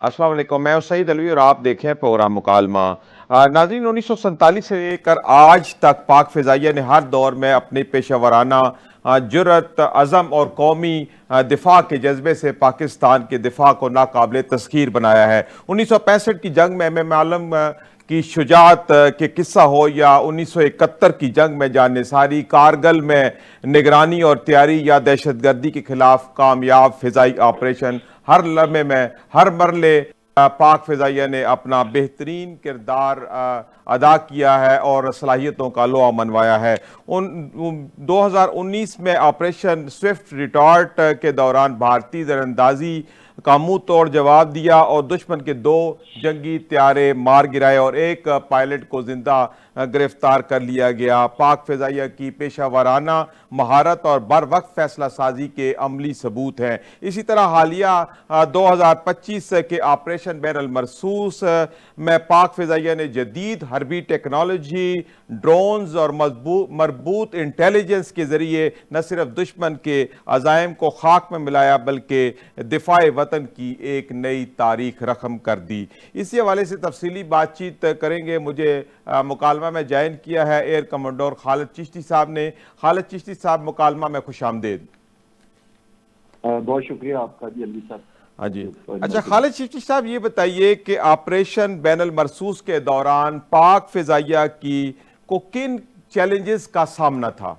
अस्सलाम वालेकुम। मैं सईद अलवी और आप देखें प्रोग्राम मुकालमा। नाज़रीन, 1947 से लेकर आज तक पाक फ़िज़ाइया ने हर दौर में अपनी पेशा वराना जुर्रत, अज़म और कौमी दिफा के जज्बे से पाकिस्तान के दिफा को नाकाबिल तस्खीर बनाया है। 1965 की जंग में इमाम आलम की शुजात के किस्सा हो या 1971 की जंग में जान-निसारी, कारगिल में निगरानी और तैयारी या दहशतगर्दी के खिलाफ कामयाब फ़िज़ाई ऑपरेशन, हर लम्हे में हर मरले पाक फ़िज़ाइया ने अपना बेहतरीन किरदार अदा किया है और सलाहियतों का लोहा मनवाया है। 2019 में ऑपरेशन स्विफ्ट रिटॉर्ट के दौरान भारतीय दरअंदाजी का मुंह तोड़ जवाब दिया और दुश्मन के 2 जंगी त्यारे मार गिराए और एक पायलट को जिंदा गिरफ्तार कर लिया गया। पाक फ़िज़ाइया की पेशा वाराना महारत और बर वक्त फैसला साजी के अमली सबूत हैं। इसी तरह हालिया 2025 के ऑपरेशन बैरल मरसूस में पाक फ़िज़ाइया ने जदीद हरबी टेक्नोलॉजी, ड्रोन्स और मरबूत इंटेलिजेंस के जरिए न सिर्फ दुश्मन के अज़ाइम को खाक में मिलाया बल्कि दिफाए वतन की एक नई तारीख रकम कर दी। इसी हवाले से तफसीली बातचीत करेंगे। मुझे मुकालमा में ज्वाइन किया है एयर कमांडर खालिद चिश्ती साहब ने। खालिद चिश्ती साहब, मुकालमा में खुश आमदेद। बहुत शुक्रिया आपका जी अली साहब। हाँ जी। अच्छा खालिद चिश्ती साहब, ये बताइए कि ऑपरेशन बैनुल मरसूस के दौरान पाक फ़िज़ाइया की को किन चैलेंजेस का सामना था?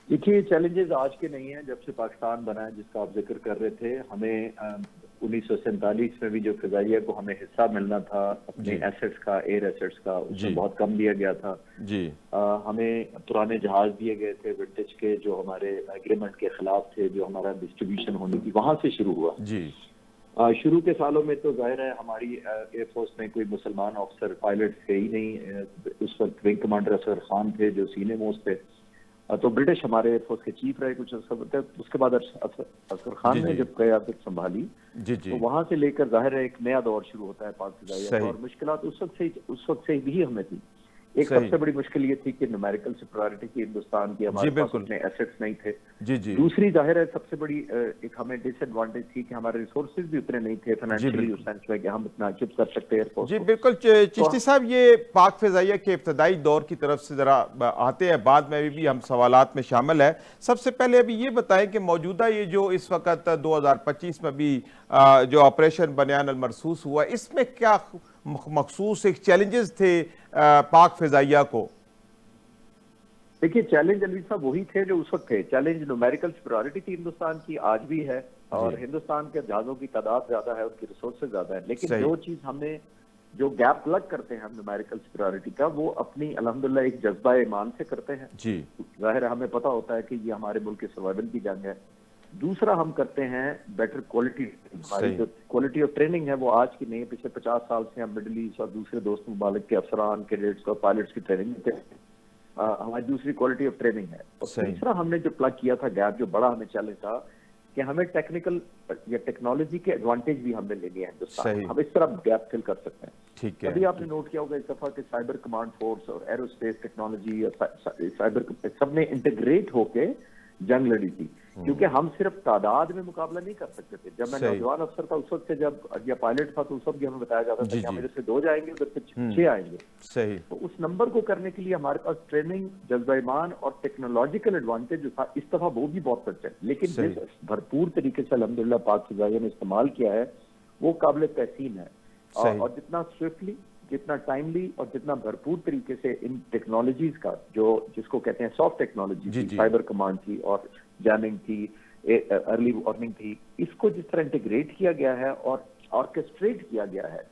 देखिए, चैलेंजेस आज के नहीं हैं। जब से पाकिस्तान बना है, जिसका आप जिक्र कर रहे थे, हमें 1947 में भी जो फ़िज़ाइया को हमें हिस्सा मिलना था अपने एसेट्स का, एयर एसेट्स का, उसमें बहुत कम दिया गया था जी। हमें पुराने जहाज दिए गए थे विंटेज के, जो हमारे एग्रीमेंट के खिलाफ थे, जो हमारा डिस्ट्रीब्यूशन होनी थी, वहां से शुरू हुआ जी। शुरू के सालों में तो जाहिर है हमारी एयरफोर्स में कोई मुसलमान ऑफिसर पायलट थे ही नहीं। उस वक्त विंग कमांडर असगर खान थे जो सीनियर मोस्ट थे। तो ब्रिटिश हमारे एयरफोर्स के चीफ रहे कुछ उसके बाद असगर खान ने जब क़यादत संभाली तो वहां से लेकर जाहिर है एक नया दौर शुरू होता है पाक फ़िज़ाइया। और मुश्किलात उस वक्त से भी हमें थी। एक सबसे बड़ी मुश्किल ये थी कि न्यूमेरिकल सुपरियॉरिटी थी हिंदुस्तान की, हमारे पास अपने एसेट्स नहीं थे। दूसरी जाहिर है सबसे बड़ी एक हमें डिसएडवांटेज थी कि हमारे रिसोर्सेज भी उतने नहीं थे फाइनेंशियली, उस सेंस में कि हम इतना अचीव कर सकते एयरफोर्स। जी बिल्कुल। चिश्ती साहब, ये पाक फ़िज़ाइया के इब्तदाई दौर की तरफ से ज़रा आते हैं, बाद में भी हम सवालात में शामिल है। सबसे पहले अभी ये बताएं कि मौजूदा ये जो इस वक्त 2025 में भी जो ऑपरेशन बनियान अल मरसूस हुआ, इसमें क्या मखसूस एक चैलेंजेस थे पाक फ़िज़ाइया को? देखिए, चैलेंज अली साहब वही थे जो उस वक्त थे। चैलेंज न्यूमेरिकल सुपरियॉरिटी थी हिंदुस्तान की, आज भी है। और हिंदुस्तान के जहाजों की तादाद ज्यादा है, उनकी रिसोर्सेज ज्यादा है, लेकिन जो चीज हमने जो गैप प्लग करते हैं हम न्यूमेरिकल सुपरियॉरिटी का, वो अपनी अल्हम्दुलिल्लाह एक जज्बा ईमान से करते हैं। जाहिर है हमें पता होता है कि ये हमारे मुल्क के सर्वाइवल की जंग है। दूसरा हम करते हैं बेटर क्वालिटी। हमारी जो क्वालिटी ऑफ ट्रेनिंग है वो आज की नहीं, पिछले 50 साल से हम मिडिल ईस्ट और दूसरे दोस्त ममालिक के अफसरान, कैडेट्स और पायलट्स की ट्रेनिंग देते हैं। हमारी दूसरी क्वालिटी ऑफ ट्रेनिंग है। और तीसरा हमने जो प्लग किया था गैप, जो बड़ा हमें चैलेंज था कि हमें टेक्निकल या टेक्नोलॉजी के एडवांटेज भी हमने लेनी है हिंदुस्तान। हम इस तरह गैप फिल कर सकते हैं। ठीक है। अभी आपने नोट किया होगा इस दफा के साइबर कमांड फोर्स और एरोस्पेस टेक्नोलॉजी और साइबर सबने इंटीग्रेट होके जंग लड़ी थी, क्योंकि हम सिर्फ तादाद में मुकाबला नहीं कर सकते थे। जब मैं नौजवान अफसर था उस वक्त से, जब या पायलट था तो उस वक्त भी हमें बताया जाता था कि हम इधर से 2 जाएंगे, उधर से 6 आएंगे। सही। तो उस नंबर को करने के लिए हमारे पास ट्रेनिंग, जज्बा ईमान और टेक्नोलॉजिकल एडवांटेज जो था, इस दफा वो भी बहुत सच है। लेकिन जिस भरपूर तरीके से अल्हम्दुलिल्लाह पाक फ़िज़ाइया ने इस्तेमाल किया है वो काबिल तहसीन है। और जितना स्विफ्टली, जितना टाइमली और जितना भरपूर तरीके से इन टेक्नोलॉजीज का, जो जिसको कहते हैं सॉफ्ट टेक्नोलॉजी, साइबर कमांड थी और जैमिंग थी, अर्ली वार्निंग थी, इसको जिस तरह इंटीग्रेट किया गया है और ऑर्केस्ट्रेट किया गया है,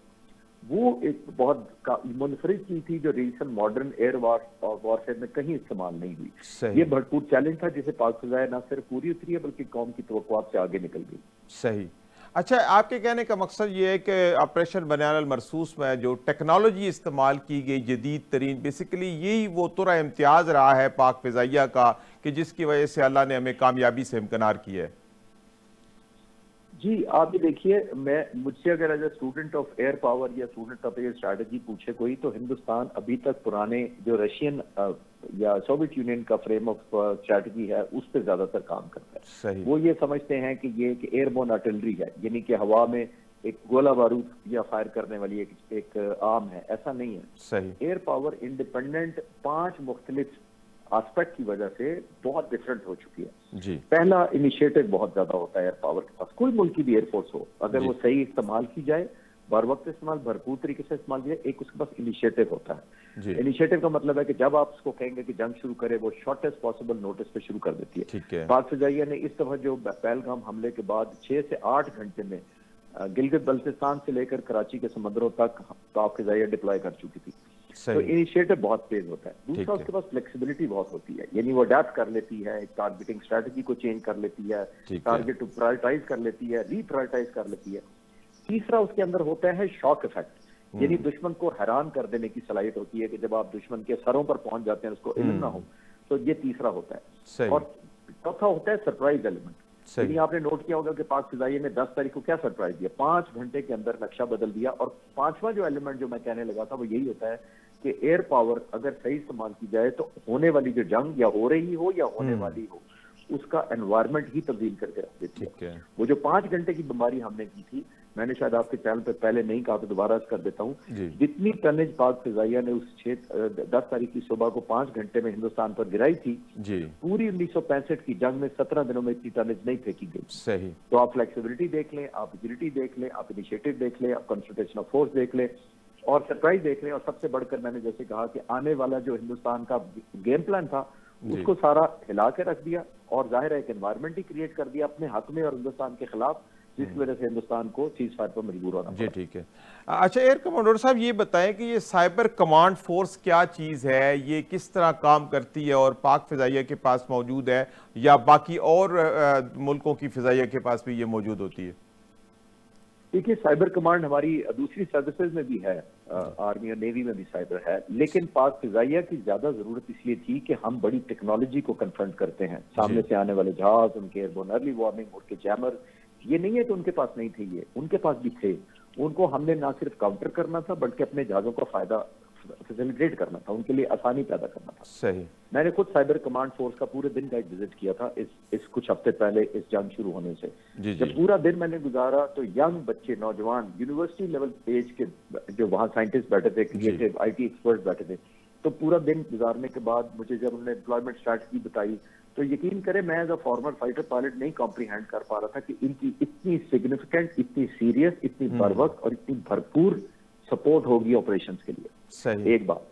वो एक बहुत मुनफरिद चीज थी जो रीसेंट मॉडर्न एयर वॉरफेयर में कहीं इस्तेमाल नहीं हुई। ये भरपूर चैलेंज था जिसे पाक फ़िज़ाइया न सिर्फ पूरी उतरी है बल्कि कौम की तवक्कुआत से आगे निकल गई। सही। अच्छा, आपके कहने का मकसद ये है कि ऑपरेशन बनियान अल मरसूस में जो टेक्नोलॉजी इस्तेमाल की गई जदीद तरीन, बेसिकली यही वो तुरा इम्तियाज़ रहा है पाक फ़िज़ाइया का कि जिसकी वजह से अल्लाह ने हमें कामयाबी से इम्कनार किया है। जी, आप ये देखिए, मैं मुझसे अगर as a student of air power या स्टूडेंट ऑफ एयर स्ट्रैटेजी पूछे कोई, तो हिंदुस्तान अभी तक पुराने जो रशियन या सोवियत यूनियन का फ्रेम ऑफ स्ट्रैटेजी है उस पर ज्यादातर काम करता है। सही। वो ये समझते हैं कि ये एक एयरबोर्न आर्टिलरी है, यानी कि हवा में एक गोला बारूद या फायर करने वाली एक आर्म है, ऐसा नहीं है। सही। एयर पावर इंडिपेंडेंट 5 मुख्तलिफ एस्पेक्ट की वजह से बहुत डिफरेंट हो चुकी है। जी। पहला, इनिशिएटिव बहुत ज्यादा होता है एयर पावर के पास, कोई मुल्क की भी एयरफोर्स हो, अगर जी। वो सही इस्तेमाल की जाए, बर वक्त इस्तेमाल, भरपूर तरीके से इस्तेमाल किया, एक उसके पास इनिशिएटिव होता है। जी। इनिशिएटिव का मतलब है कि जब आप उसको कहेंगे कि जंग शुरू करे, वो शॉर्टेस्ट पॉसिबल नोटिस पे शुरू कर देती है। ठीक है। पाक फिजाइया ने इस दफा जो पहलगाम हमले के बाद 6 से 8 घंटे में गिलगित बल्तिस्तान से लेकर कराची के समुद्रों तक पाक फिजाइया डिप्लॉय कर चुकी थी। तो सही। इनिशिएटिव बहुत तेज होता है। ठीक दूसरा, है। उसके पास फ्लेक्सिबिलिटी बहुत होती है, यानी वो अडेप्ट कर लेती है, एक टारगेटिंग स्ट्रेटजी को चेंज कर लेती है, ठीक है। टारगेट को प्रायोरिटाइज कर लेती है, रीप्रायोरिटाइज कर लेती है। तीसरा, उसके अंदर होता है शॉक इफेक्ट, यानी दुश्मन को हैरान कर देने की सलाहियत होती है कि जब आप दुश्मन के सरों पर पहुंच जाते हैं उसको इल्म ना हो, तो ये तीसरा होता है। सही। और चौथा होता है सरप्राइज एलिमेंट। सही। यानी आपने नोट किया होगा कि पाक फिजाइये ने 10 तारीख को क्या सरप्राइज दिया, 5 घंटे के अंदर नक्शा बदल दिया। और पांचवा जो एलिमेंट जो मैं कहने लगा था वो यही होता है कि एयर पावर अगर सही इस्तेमाल की जाए तो होने वाली जो जंग या हो रही हो या होने वाली हो, उसका एनवायरनमेंट ही तब्दील करके रख देती ठीक है। वो जो 5 घंटे की बीमारी हमने की थी, मैंने शायद आपके चैनल पे पहले नहीं कहा, तो दोबारा कर देता हूँ। जी। जितनी टनेज पाक फिजाइया ने उस 10 तारीख की सुबह को 5 घंटे में हिंदुस्तान पर गिराई थी, जी। पूरी 1965 की जंग में 17 दिनों में इतनी टनेज नहीं फेंकी गई। सही। तो आप फ्लेक्सिबिलिटी देख लें, आप एजिलिटी देख लें, आप इनिशिएटिव देख लें, आप कंसंट्रेशन ऑफ फोर्स देख लें और सरप्राइज देख लें, और सबसे बढ़कर मैंने जैसे कहा कि आने वाला जो हिंदुस्तान का गेम प्लान था उसको सारा हिला के रख दिया, और जाहिर है एक एनवायरनमेंट ही क्रिएट कर दिया अपने हक में और हिंदुस्तान के खिलाफ, जिसकी वजह से हिंदुस्तान को सीज फायर पर मजबूर होना जी। पड़ा। ठीक है। अच्छा एयर कमांडर साहब, ये बताएं कि ये साइबर कमांड फोर्स क्या चीज़ है, ये किस तरह काम करती है और पाक फिजाइया के पास मौजूद है या बाकी और मुल्कों की फिजाइया के पास भी ये मौजूद होती है? देखिए, साइबर कमांड हमारी दूसरी सर्विसेज में भी है, आर्मी और नेवी में भी साइबर है, लेकिन पाक फिजाइया की ज्यादा जरूरत इसलिए थी कि हम बड़ी टेक्नोलॉजी को कन्फ्रंट करते हैं, सामने से आने वाले जहाज, उनके एयरबोर्न अर्ली वार्निंग, उनके जैमर। ये नहीं है कि उनके पास नहीं थे, ये उनके पास भी थे। उनको हमने ना सिर्फ काउंटर करना था बल्कि अपने जहाजों का फायदा फैसिलिटेट करना था, उनके लिए आसानी पैदा करना था। सही। मैंने खुद साइबर कमांड फोर्स का पूरे दिन का एक विजिट किया था इस कुछ हफ्ते पहले, इस जंग शुरू होने से। जी। जब पूरा दिन मैंने गुजारा तो यंग बच्चे, नौजवान, यूनिवर्सिटी लेवल एज के जो वहाँ साइंटिस्ट बैठे थे, क्रिएटिव आईटी एक्सपर्ट बैठे थे, तो पूरा दिन गुजारने के बाद मुझे जब उन्होंने डिप्लॉयमेंट स्ट्रैटेजी बताई तो यकीन करें मैं as a former fighter pilot नहीं कॉम्प्रीहेंड कर पा रहा था कि इनकी इतनी सिग्निफिकेंट, इतनी सीरियस, इतनी बर्वक्त और इतनी भरपूर सपोर्ट होगी ऑपरेशंस के लिए। सही। एक बात,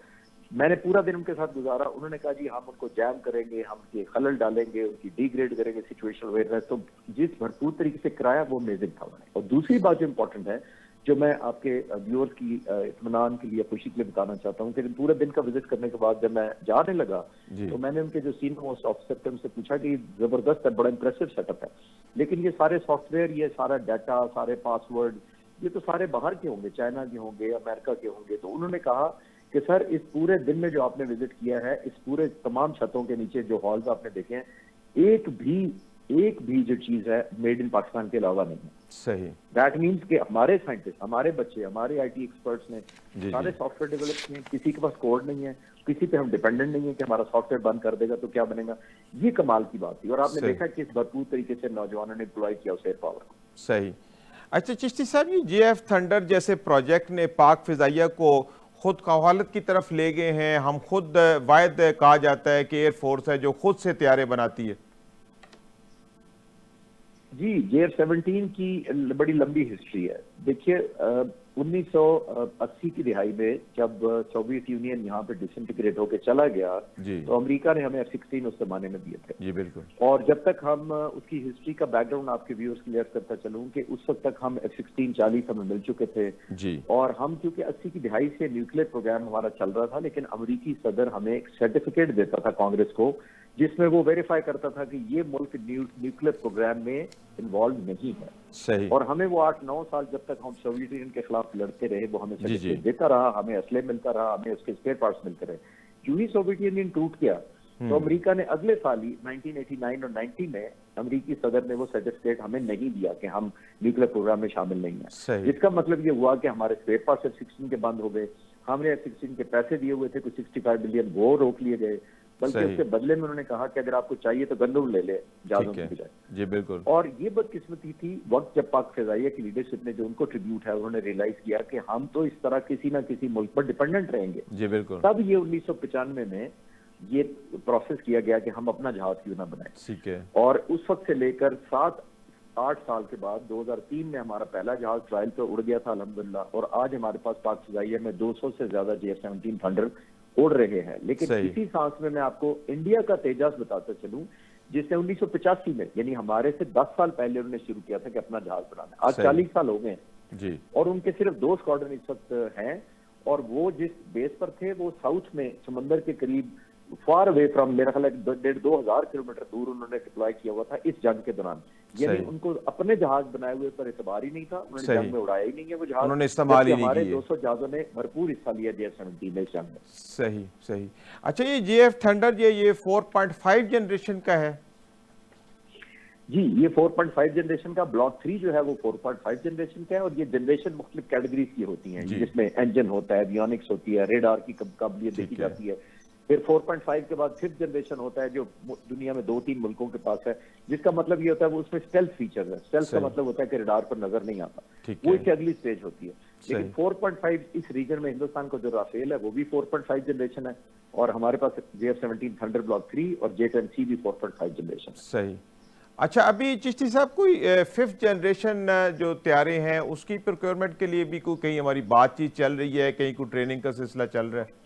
मैंने पूरा दिन उनके साथ गुजारा। उन्होंने कहा जी हम उनको जैम करेंगे, हम उनके खलल डालेंगे, उनकी डिग्रेड करेंगे, सिचुएशनल अवेयरनेस, तो जिस भरपूर तरीके से कराया वो अमेजिंग था उन्होंने। और दूसरी बात जो इंपॉर्टेंट है, जो मैं आपके व्यूअर्स की इत्मीनान के लिए, खुशी के लिए बताना चाहता हूँ कि पूरे दिन का विजिट करने के बाद जब मैं जाने लगा तो मैंने उनके जो सीनियर मोस्ट ऑफिसर थे उनसे पूछा कि जबरदस्त है, बड़ा इंप्रेसिव सेटअप है, लेकिन ये सारे सॉफ्टवेयर, ये सारा डाटा, सारे पासवर्ड, ये तो सारे बाहर के होंगे, चाइना के होंगे, अमेरिका के होंगे। तो उन्होंने कहा कि सर इस पूरे दिन में जो आपने विजिट किया है, इस पूरे तमाम छतों के नीचे जो हॉल्स आपने देखे हैं, एक भी जो चीज है मेड इन पाकिस्तान के अलावा नहीं है। सही। दैट मीन्स कि हमारे साइंटिस्ट, हमारे बच्चे, हमारे आईटी एक्सपर्ट्स ने सारे सॉफ्टवेयर डेवलप किए, किसी के पास कोड नहीं है, किसी पे हम डिपेंडेंट नहीं है कि हमारा सॉफ्टवेयर बंद कर देगा तो क्या बनेगा। ये कमाल की बात थी और आपने देखा कि इस भरपूर तरीके से नौजवानों ने डिप्लॉय किया उस एयर पावर को। सही। अच्छा चिश्ती साहब, ये JF थंडर जैसे प्रोजेक्ट ने पाक फिजाइया को खुद कवालत की तरफ ले गए हैं, हम खुद वायद कहा जाता है कि एयरफोर्स है जो खुद से तैयारे बनाती है। जी, JF-17 की बड़ी लंबी हिस्ट्री है। देखिए 1980 की दिहाई में जब सोवियत यूनियन यहाँ पे डिसइंटीग्रेट होकर चला गया तो अमेरिका ने हमें F-16 उस जमाने में दिए थे। जी बिल्कुल। और जब तक हम उसकी हिस्ट्री का बैकग्राउंड आपके व्यूअर्स क्लियर करता चलूं कि उस वक्त तक हम F-16 40 हमें मिल चुके थे जी। और हम क्योंकि 80 की दिहाई से न्यूक्लियर प्रोग्राम हमारा चल रहा था, लेकिन अमेरिकी सदर हमें एक सर्टिफिकेट देता था कांग्रेस को जिसमें वो वेरीफाई करता था कि ये मुल्क न्यूक्लियर प्रोग्राम में इन्वॉल्व नहीं है। सही। और हमें वो 8-9 साल जब तक हम सोवियत यूनियन के खिलाफ लड़ते रहे वो हमें सर्टिफिकेट देता रहा, हमें असले मिलता रहा, हमें उसके स्पेयर पार्ट्स मिलते रहे। यूं ही सोवियत यूनियन टूट गया तो अमेरिका ने अगले साल ही 1989 और 90 में अमेरिकी सदर ने वो सर्टिफिकेट हमें नहीं दिया कि हम न्यूक्लियर प्रोग्राम में शामिल नहीं है। सही। जिसका मतलब ये हुआ कि हमारे स्पेयर पार्ट्स F-16 के बंद हो गए, हमने F-16 के पैसे दिए हुए थे, कुछ 65 बिलियन वो रोक लिए गए, बल्कि सही। उसके बदले में उन्होंने कहा कि अगर आपको चाहिए तो गंदम ले ले जहाजों ठीक की है बजाय। जी, बिल्कुल। और ये बदकिस्मती थी वक्त जब पाक फिजाइया की लीडरशिप ने, जो उनको ट्रिब्यूट है, उन्होंने रियलाइज किया कि हम तो इस तरह किसी ना किसी मुल्क पर डिपेंडेंट रहेंगे। जी बिल्कुल। तब ये 1995 में ये प्रोसेस किया गया कि हम अपना जहाज क्यों ना बनाए। ठीक है। और उस वक्त से लेकर 7-8 साल के बाद 2003 में हमारा पहला जहाज ट्रायल पे उड़ गया था अल्हम्दुलिल्लाह, और आज हमारे पास पाक फिजाइया में 200 से ज्यादा JF-17 थंडर उड़ रहे हैं। लेकिन सही। इसी सांस में मैं आपको इंडिया का तेजस बताता चलूं, जिसने 1985 में, यानी हमारे से 10 साल पहले उन्होंने शुरू किया था कि अपना जहाज बनाना। आज सही। 40 साल हो गए हैं जी। और उनके सिर्फ 2 स्क्वाड्रन इस वक्त हैं, और वो जिस बेस पर थे वो साउथ में समंदर के करीब फार अवे फ्रॉम, मेरा ख्याल है 1,500-2,000 किलोमीटर दूर उन्होंने डिप्लॉय किया हुआ था इस जंग के दौरान। यानी सही। उनको अपने जहाज बनाए हुए पर एतबार ही नहीं था, उन्होंने सही। जंग में उड़ाया ही नहीं है वो जहाज, उन्होंने इस्तेमाल ही जबकि नहीं हमारे किए। 200 जहाजों ने भरपूर हिस्सा लिया JF-17 में इस जंग में। सही सही। अच्छा, ये JF थंडर ये 4.5 जनरेशन का है? जी, ये 4.5 जनरेशन का, ब्लॉक 3 जो है वो 4.5 जनरेशन का है, और ये जनरेशन मुख्तलिफ कैटेगरीज की होती हैं, जी। जिसमें इंजन होता है, एवियोनिक्स होती है, रेडार की काबिलियत देखी ठीक है। जाती है। फिर 4.5 के बाद 5th जनरेशन होता है, जो दुनिया में 2-3 मुल्कों के पास है, जिसका मतलब ये होता है वो उसमें स्टेल्थ फीचर है। स्टेल्थ का सही। मतलब होता है कि रेडार पर नजर नहीं आता, ठीक वो है। इसकी अगली स्टेज होती है। लेकिन सही। 4.5 इस रीजन में हिंदुस्तान को जो राफेल है वो भी 4.5 जनरेशन है, और हमारे पास JF-17 थंडर ब्लॉक 3 और J-10C भी 4.5 जनरेशन है। सही। अच्छा, अभी चिश्ती साहब कोई 5th जनरेशन जो तैयारे हैं उसकी प्रोक्योरमेंट के लिए भी कोई कहीं हमारी बातचीत चल रही है, कहीं कोई ट्रेनिंग का सिलसिला चल रहा है?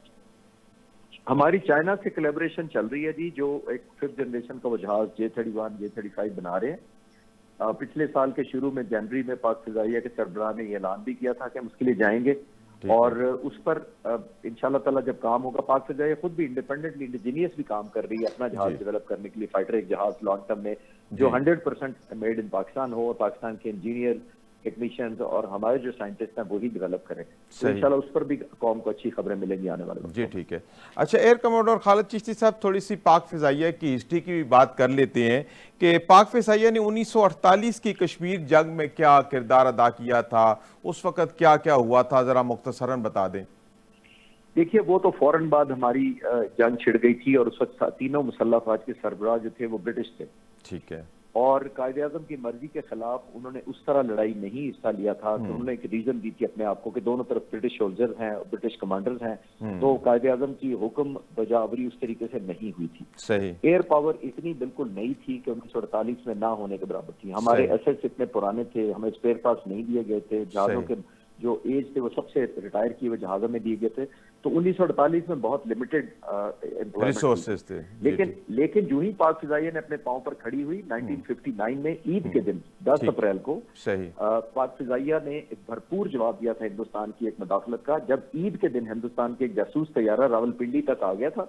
हमारी चाइना से कोलैबोरेशन चल रही है जी, जो एक 5th जनरेशन का वो जहाज J-31, J-35 बना रहे हैं। पिछले साल के शुरू में जनवरी में पाक फिजाइया के सरबराह ने ये ऐलान भी किया था कि हम उसके लिए जाएंगे, और उस पर इंशाल्लाह ताला जब काम होगा, पाक फिजाइया खुद भी इंडिपेंडेंटली इंडिजीनियस भी काम कर रही है अपना जहाज डेवलप करने के लिए, फाइटर एक जहाज लॉन्ग टर्म में जो 100% मेड इन पाकिस्तान हो, और पाकिस्तान के इंजीनियर, टेक्नीशियंस और हमारे जो साइंटिस्ट हैं वही डेवलप करें। तो इंशाल्लाह उस पर भी कौम को अच्छी खबरें मिलेंगी आने वाले वक्त। जी ठीक है। अच्छा, एयर कमोडोर खालिद चिश्ती साहब, थोड़ी सी पाक फिजाइया की हिस्ट्री की भी बात कर लेते हैं कि पाक फिजाइया ने 1948 की कश्मीर जंग में क्या किरदार अदा किया था, उस वक्त क्या क्या हुआ था, जरा मुख्तसरन बता दें। देखिए, वो तो फौरन बाद हमारी जंग छिड़ गई थी, और उस वक्त तीनों मुसल्लह अफवाज के सरबराह जो थे वो ब्रिटिश थे। ठीक है। और कायदे आजम की मर्जी के खिलाफ उन्होंने उस तरह लड़ाई नहीं हिस्सा लिया था। तो उन्होंने एक रीजन दी थी अपने आप को कि दोनों तरफ ब्रिटिश सोल्जर्स हैं, ब्रिटिश कमांडर्स हैं, तो कायदे आजम की हुक्म बजावरी उस तरीके से नहीं हुई थी। सही। एयर पावर इतनी बिल्कुल नई थी कि 1948 में ना होने के बराबर थी। हमारे एसेट्स इतने पुराने थे, हमें स्पेयर पार्ट्स नहीं दिए गए थे, जहाजों के जो एज थे वो सबसे रिटायर किए हुए जहाजों में दिए गए थे। तो 1948 में बहुत लिमिटेड रिसोर्सेज थे। लेकिन जो ही पाक फिजाइया ने अपने पांव पर खड़ी हुई 1959 में ईद के दिन 10 अप्रैल को सही पाक फिजाइया ने एक भरपूर जवाब दिया था हिंदुस्तान की एक मुदाखलत का। जब ईद के दिन हिंदुस्तान के एक जासूस तैयारा रावलपिंडी तक आ गया था,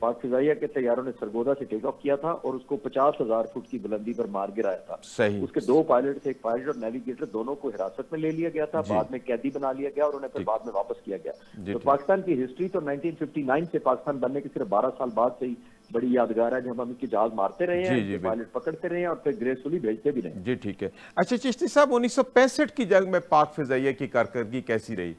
पाक फिजाइया के तैयारों ने सरगोदा से टेक ऑफ किया था और उसको 50,000 फुट की बुलंदी पर मार गिराया था। उसके 2 पायलट थे, एक पायलट और नेविगेटर, दोनों को हिरासत में ले लिया गया था, बाद में कैदी बना लिया गया और उन्हें फिर बाद में वापस किया गया। तो पाकिस्तान की हिस्ट्री तो 1959 से पाकिस्तान बनने के सिर्फ 12 साल बाद से ही बड़ी यादगार है, जब हम इनके जहाज मारते रहे हैं, पायलट पकड़ते रहे हैं और फिर ग्रेसफुली भेजते भी रहे। जी ठीक है। अच्छा चिश्ती साहब, 1965 की जंग में पाक फिजाइया की कारकर्दगी कैसी रही?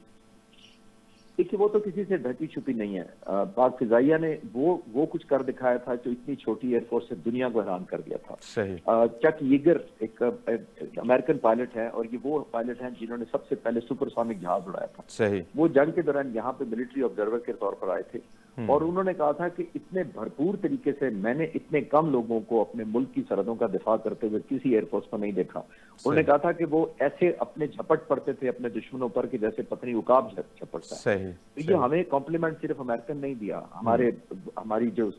देखिए, वो तो किसी से ढकी छुपी नहीं है। पाक फिजाइया ने वो कुछ कर दिखाया था जो इतनी छोटी एयरफोर्स से दुनिया को हैरान कर दिया था। सही। चक यीगर एक अमेरिकन पायलट है, और ये वो पायलट हैं जिन्होंने सबसे पहले सुपरसोनिक जहाज उड़ाया था। सही। वो जंग के दौरान यहाँ पे मिलिट्री ऑब्जर्वर के तौर पर आए थे, और उन्होंने कहा था कि इतने भरपूर तरीके से मैंने इतने कम लोगों को अपने मुल्क की सरहदों का दिफा करते हुए किसी एयरफोर्स को नहीं देखा। उन्होंने कहा था कि वो ऐसे अपने झपट पड़ते थे अपने दुश्मनों पर कि जैसे पत्नी उकाब झपटता है। तो ये हमें कॉम्प्लीमेंट सिर्फ अमेरिकन नहीं दिया, हमारी जो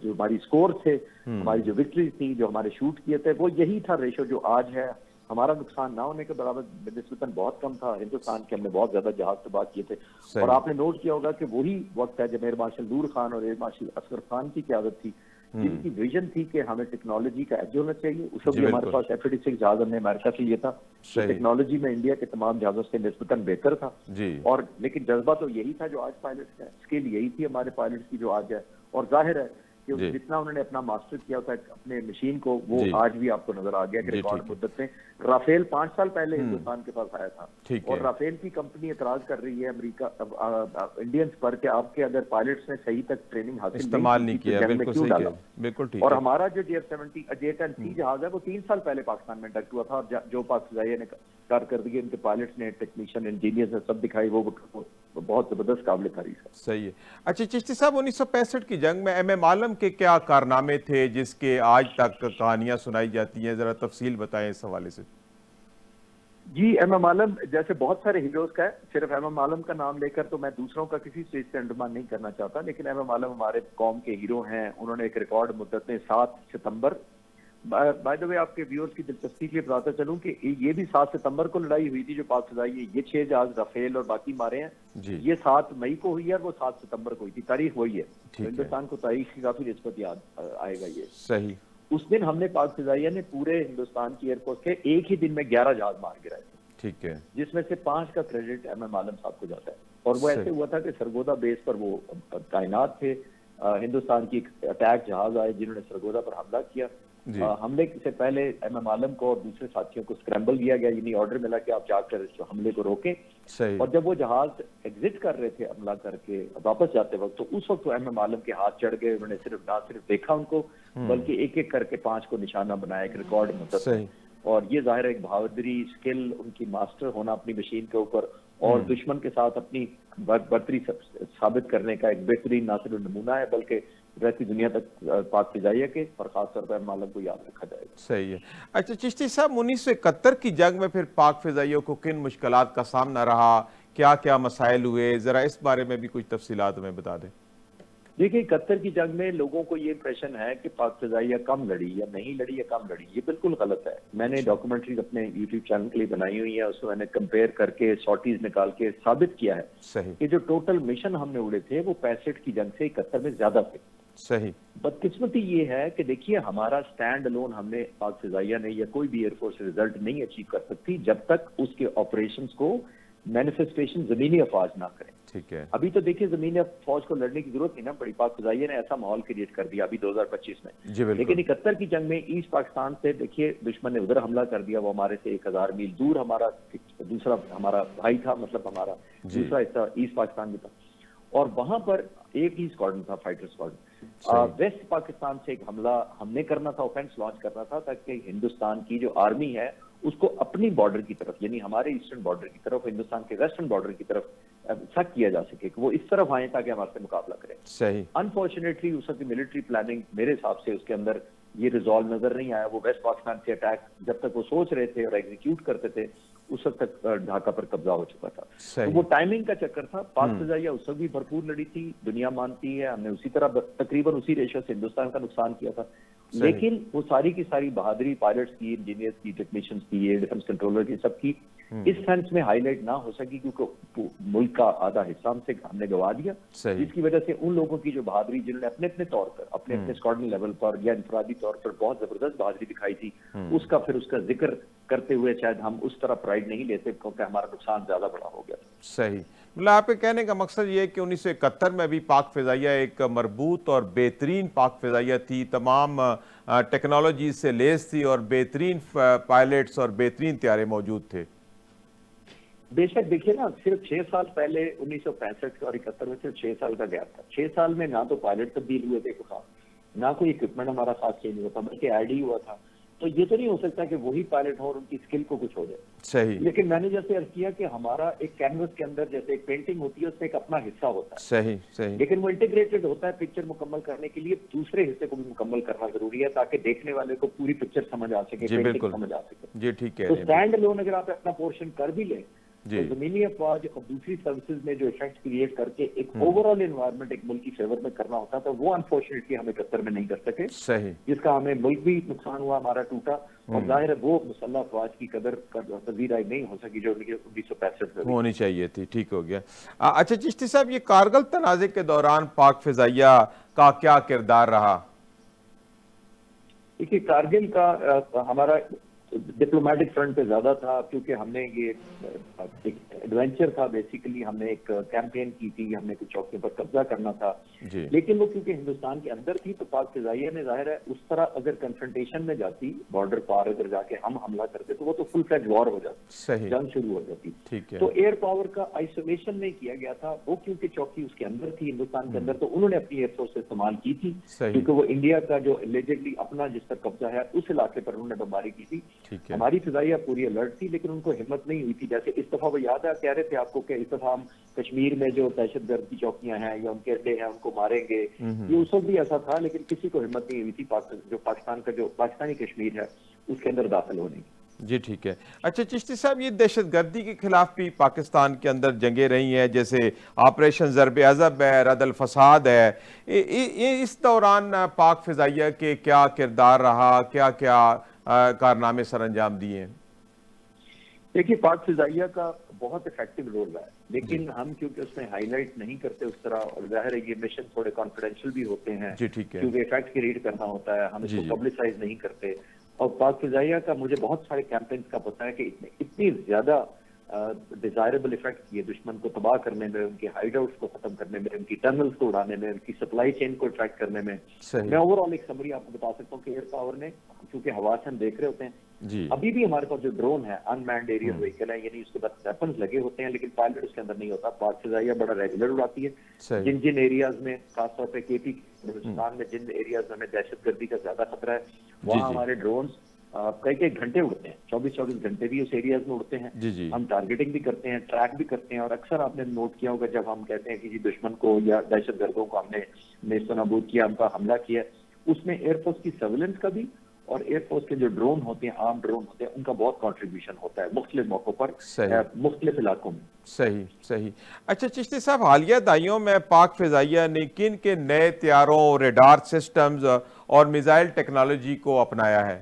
हमारी स्कोर थे, हमारी जो विक्ट्री थी, जो हमारे शूट किए थे, वो यही था रेशो जो आज है। हमारा नुकसान ना होने के बराबर निस्बतन बहुत कम था हिंदुस्तान के, हमने बहुत ज्यादा जहाज तबाह किए थे। और आपने नोट किया होगा कि वही वक्त है जब एयर मार्शल नूर खान और एयर मार्शल असगर खान की क़यादत थी, जिनकी विजन थी कि हमें टेक्नोलॉजी का एज होना चाहिए। उस वक्त हमारे पास F-86 जहाज हमने अमेरिका से लिया था, तो टेक्नोलॉजी में इंडिया के तमाम जहाजों से निस्बतन बेहतर था। और लेकिन जज्बा तो यही था जो आज पायलट है, स्किल यही थी हमारे पायलट की जो आज है। और जाहिर है कि जी जितना उन्होंने अपना मास्टर किया था अपने मशीन को, वो जी आज भी आपको नजर आ गया कि जी रिकॉर्ड ठीक है। मुद्दत में। राफेल 5 साल पहले हिंदुस्तान के पास आया था, ठीक और है। राफेल की कंपनी एतराज कर रही है अमेरिका इंडियंस पर कि आपके अगर पायलट्स ने सही तक ट्रेनिंग हासिल नहीं इस्तेमाल की नहीं थी तो किया, जंग में बिल्कुल क्यों सही कह डाला। रहे हैं, बिल्कुल ठीक और है। हमारा जो J10C जहाज है वो 3 साल पहले पाकिस्तान में इंडक्ट हुआ था, और जो पाक फिजाइया ने कारकर्दगी उनके पायलट्स ने, टेक्नीशियन, इंजीनियर्स ने सब दिखाई, वो बहुत जबरदस्त काबिल तारीफ है। सही है। अच्छा चिश्ती साहब, 1965 की जंग में एम आलम के क्या कारनामे थे जिसके आज तक कहानियां सुनाई जाती हैं, जरा तफसील बताएं इस हवाले से। जी, एम आलम जैसे बहुत सारे हीरोज का है, सिर्फ एम आलम का नाम लेकर तो मैं दूसरों का किसी स्टेज से अंडमान नहीं करना चाहता, लेकिन एम आलम हमारे कौम के हीरो हैं। उन्होंने एक रिकॉर्ड मुद्दत में 7 सितंबर, बाय द वे आपके व्यूअर्स की दिलचस्पी के लिए बताता चलूं कि ये भी 7 सितंबर को लड़ाई हुई थी जो पाक फिजाई, ये 6 जहाज राफेल और बाकी मारे हैं, जी ये 7 मई को हुई है और वो 7 सितंबर को हुई थी, तारीख वही है। तो ठीक है। हिंदुस्तान को तारीख की काफी निस्बत याद आएगा ये। सही। उस दिन हमने पाक फिजाइया ने पूरे हिंदुस्तान की एयरफोर्स के एक ही दिन में 11 जहाज मार गिराए थे, ठीक है। जिसमें से 5 का क्रेडिट एम आलम साहब को जाता है। और वो ऐसे सही। हुआ था कि सरगोदा बेस पर वो तैनात थे, हिंदुस्तान की अटैक जहाज आए जिन्होंने सरगोदा पर हमला किया। जी हमले से पहले एम आलम को और दूसरे साथियों को स्क्रैम्बल दिया गया, यानी ऑर्डर मिला कि आप जाकर इस हमले को रोकें। सही। और जब वो जहाज एग्जिट कर रहे थे हमला करके वापस जाते वक्त, तो उस वक्त एम आलम के हाथ चढ़ गए। उन्होंने ना सिर्फ देखा उनको, बल्कि एक एक करके 5 को निशाना बनाया, एक रिकॉर्ड मुद्दत। सही। और ये जाहिर है एक बहादुरी, स्किल, उनकी मास्टर होना अपनी मशीन के ऊपर, और दुश्मन के साथ अपनी बर्तरी साबित करने का एक बेहतरीन ना सिर्फ नमूना है, बल्कि रहती दुनिया तक पाक फिजाइया के और खासतौर पर मालम को याद रखा जाएगा। सही है। अच्छा चिश्ती साहब, 1971 की जंग में फिर पाक फिजाइयों को किन मुश्किलात का सामना रहा, क्या क्या मसाइल हुए, जरा इस बारे में भी कुछ तफसीलात हमें बता दें। देखिए, 71 की जंग में लोगों को ये इंप्रेशन है कि पाक फिजाइया कम लड़ी या नहीं लड़ी या कम लड़ी, ये बिल्कुल गलत है। मैंने डॉक्यूमेंट्रीज अपने यूट्यूब चैनल के लिए बनाई हुई है, उसमें मैंने कंपेयर करके सॉर्टीज निकाल के साबित किया है सही। कि जो टोटल मिशन हमने उड़े थे वो 65 की जंग से 71 में ज्यादा थे। सही। बदकिस्मती ये है कि देखिए, हमारा स्टैंड अलोन हमने पाक फिजाइया ने या कोई भी एयरफोर्स रिजल्ट नहीं अचीव कर सकती जब तक उसके ऑपरेशंस को मैनिफेस्टेशन जमीनी अफवाज ना करें। ठीक है। अभी तो देखिए, जमीनी फौज को लड़ने की जरूरत नहीं ना पड़ी, पाक फिजाइया ने ऐसा माहौल क्रिएट कर दिया अभी 2025 में। जी बिल्कुल। लेकिन 71 की जंग में ईस्ट पाकिस्तान से देखिए दुश्मन ने उधर हमला कर दिया, वो हमारे से 1000 मील दूर हमारा दूसरा हमारा भाई था, मतलब हमारा दूसरा हिस्सा ईस्ट पाकिस्तान भी था, और वहां पर एक ही स्क्वाड्रन था, फाइटर स्क्वाड्रन। वेस्ट पाकिस्तान से एक हमला हमने करना था, ऑफेंस लॉन्च करना था, ताकि हिंदुस्तान की जो आर्मी है उसको अपनी बॉर्डर की तरफ, यानी हमारे ईस्टर्न बॉर्डर की तरफ, हिंदुस्तान के वेस्टर्न बॉर्डर की तरफ सख्त किया जा सके कि वो इस तरफ आए ताकि हमारे से मुकाबला करें। सही। अनफॉर्चुनेटली उस वक्त मिलिट्री प्लानिंग मेरे हिसाब से उसके अंदर ये रिजॉल्व नजर नहीं आया। वो वेस्ट पाकिस्तान से अटैक जब तक वो सोच रहे थे और एग्जीक्यूट करते थे, उस वक्त तक ढाका पर कब्जा हो चुका था। तो वो टाइमिंग का चक्कर था। पाक फिजाइया उस वक्त भी भरपूर लड़ी थी, दुनिया मानती है, हमने उसी तरह तकरीबन उसी रेशो से हिंदुस्तान का नुकसान किया था। लेकिन वो सारी की सारी बहादुरी पायलट्स की, इंजीनियर्स की, टेक्नीशियंस की, एयर डिफेंस कंट्रोलर की, सबकी इस सेंस में हाईलाइट ना हो सकी क्योंकि मुल्क का आधा हिस्सा हमने गवा दिया, जिसकी वजह से उन लोगों की जो बहादुरी, जिन्होंने अपने अपने तौर पर, अपने अपने स्क्वाड्रन लेवल पर या इंफरादी तौर पर बहुत जबरदस्त बहादुरी दिखाई थी, उसका जिक्र करते हुए शायद हम उस तरह प्राइड नहीं लेते क्योंकि हमारा नुकसान ज्यादा बड़ा हो गया। सही। मतलब आपके कहने का मकसद ये है कि 1971 में भी पाक फिजाइया एक मरबूत और बेहतरीन पाक फिजाइया थी, तमाम टेक्नोलॉजी से लेस थी और बेहतरीन पायलट्स और बेहतरीन तैयारे मौजूद थे। बेशक देखिए ना, सिर्फ 6 साल पहले 1965 और 71 में सिर्फ 6 साल का गैप था। 6 साल में ना तो पायलट तब्दील हुए थे खास, ना कोई इक्विपमेंट हमारा खास चेंज हुआ था, बल्कि ऐड ही हुआ था। तो ये तो नहीं हो सकता कि वही पायलट हो और उनकी स्किल को कुछ हो जाए। सही। लेकिन मैंने जैसे अर्ज किया कि हमारा एक कैनवस के अंदर जैसे एक पेंटिंग होती है, उसमें एक अपना हिस्सा होता है। सही। सही। लेकिन वो इंटीग्रेटेड होता है। पिक्चर मुकम्मल करने के लिए दूसरे हिस्से को भी मुकम्मल करना जरूरी है ताकि देखने वाले को पूरी पिक्चर समझ आ सके, पेंटिंग समझ आ सके। जी ठीक है। तो स्टैंड अलोन अगर आप अपना पोर्शन कर भी लें, जी। तो जमीनी अफवाज और दूसरी सर्विसेज में जो इफेक्ट क्रिएट करके एक ओवरऑल एनवायरनमेंट एक मुल्क की फेवर में करना होता था, वो अनफॉर्चुनेटली हम 71 में नहीं कर सके। सही। जिसका हमें मुल्क भी नुकसान हुआ, हमारा टूटा, और जाहिर है वो मुसल्लह अफवाज की कदर पजीराई नहीं हो सकी जो 1965 में होनी चाहिए थी। ठीक हो गया। अच्छा चिश्ती साहब, ये कारगिल तनाज़े के दौरान पाक फिजाइया का क्या किरदार रहा? देखिए, कारगिल का हमारा डिप्लोमेटिक फ्रंट पे ज्यादा था, क्योंकि हमने ये एक एडवेंचर था बेसिकली, हमने एक कैंपेन की थी, हमने कुछ चौकियों पर कब्जा करना था। जी लेकिन वो क्योंकि हिंदुस्तान के अंदर थी तो पाक फिजाइया ने जाहिर है उस तरह अगर कन्फ्रंटेशन में जाती, बॉर्डर पार अगर जाके हम हमला करते तो वो तो फुल फ्लैज वॉर हो जाती, सही, जंग शुरू हो जाती। ठीक है, तो एयर पावर का आइसोलेशन नहीं किया गया था, वो क्योंकि चौकी उसके अंदर थी हिंदुस्तान के अंदर, तो उन्होंने अपनी एयरफोर्स इस्तेमाल की थी, सही, क्योंकि वो इंडिया का जो एलिजिडली अपना जिस पर कब्जा है उस इलाके पर उन्होंने बमबारी की थी। ठीक है, हमारी फिजाइया पूरी अलर्ट थी, लेकिन उनको हिम्मत नहीं हुई थी। जैसे इस दफा वो याद है, कह रहे थे आपको कि इस दफा हम कश्मीर में जो दहशतगर्द की चौकियां हैं या उनके अड्डे हैं उनको मारेंगे, ये उस वक्त भी ऐसा था, लेकिन किसी को हिम्मत नहीं हुई थी जो पाकिस्तान का जो पाकिस्तानी कश्मीर है उसके अंदर दाखिल होने की। जी ठीक है। अच्छा चिश्ती साहब, ये दहशतगर्दी के खिलाफ भी पाकिस्तान के अंदर जंगें रही हैं, जैसे ऑपरेशन ज़रब अज़ब है, रदल फसाद है। इस दौरान पाक फ़िज़ाइया के क्या किरदार रहा, क्या क्या कारनामे सर अंजाम दिए? देखिए, पाक फिजाइया का बहुत इफेक्टिव रोल है, जी लेकिन हम क्योंकि उसमें हाईलाइट नहीं करते उस तरह, और जाहिर है ये मिशन थोड़े कॉन्फिडेंशियल भी होते हैं, जी ठीक है, क्योंकि इफेक्ट क्रिएट करना होता है, हम जी इसको जी पब्लिसाइज नहीं करते। और पाक फिजाइया का मुझे बहुत सारे कैंपेन्स का पता है कि इतनी ज्यादा डिजायरेबल इफेक्ट किए दुश्मन को तबाह करने में, उनके हाइडआउट्स को खत्म करने में, उनकी टनल्स को उड़ाने में, उनकी सप्लाई चेन को ट्रैक करने में। सही, मैं ओवरऑल एक समरी आपको बता सकता हूँ कि एयर पावर ने, क्योंकि हवा से हम देख रहे होते हैं, जी अभी भी हमारे पास जो ड्रोन है अनमैन्ड एरियल व्हीकल है, यानी उसके पास वेपन्स लगे होते हैं लेकिन पायलट उसके अंदर नहीं होता। पाक फिजाइया बड़ा रेगुलर उड़ाती है। सही, जिन जिन एरियाज में, खासतौर पे केपी हिंदुस्तान में जिन एरियाज में हमें दहशतगर्दी का ज्यादा खतरा है, जी वहाँ जी हमारे ड्रोन कई कई घंटे उड़ते हैं, 24-24 घंटे भी उस एरियाज में उड़ते हैं। जी जी हम टारगेटिंग भी करते हैं, ट्रैक भी करते हैं, और अक्सर आपने नोट किया होगा जब हम कहते हैं कि जी दुश्मन को या दहशतगर्दों को हमने नेस्तनाबूद किया, उनका हमला किया, उसमें एयरफोर्स की सर्विलेंस का भी और एयरफोर्स के जो ड्रोन होते हैं, आर्म ड्रोन होते हैं, उनका बहुत कंट्रीब्यूशन होता है मुख्तलिफ मौकों पर, सही, मुख्तलिफ इलाकों में। सही सही। अच्छा चिश्ती साहब, हालिया दहाइयों में पाक फ़िज़ाइया ने किन के नए तैयारों, रेडार सिस्टम्स और मिसाइल टेक्नोलॉजी को अपनाया है?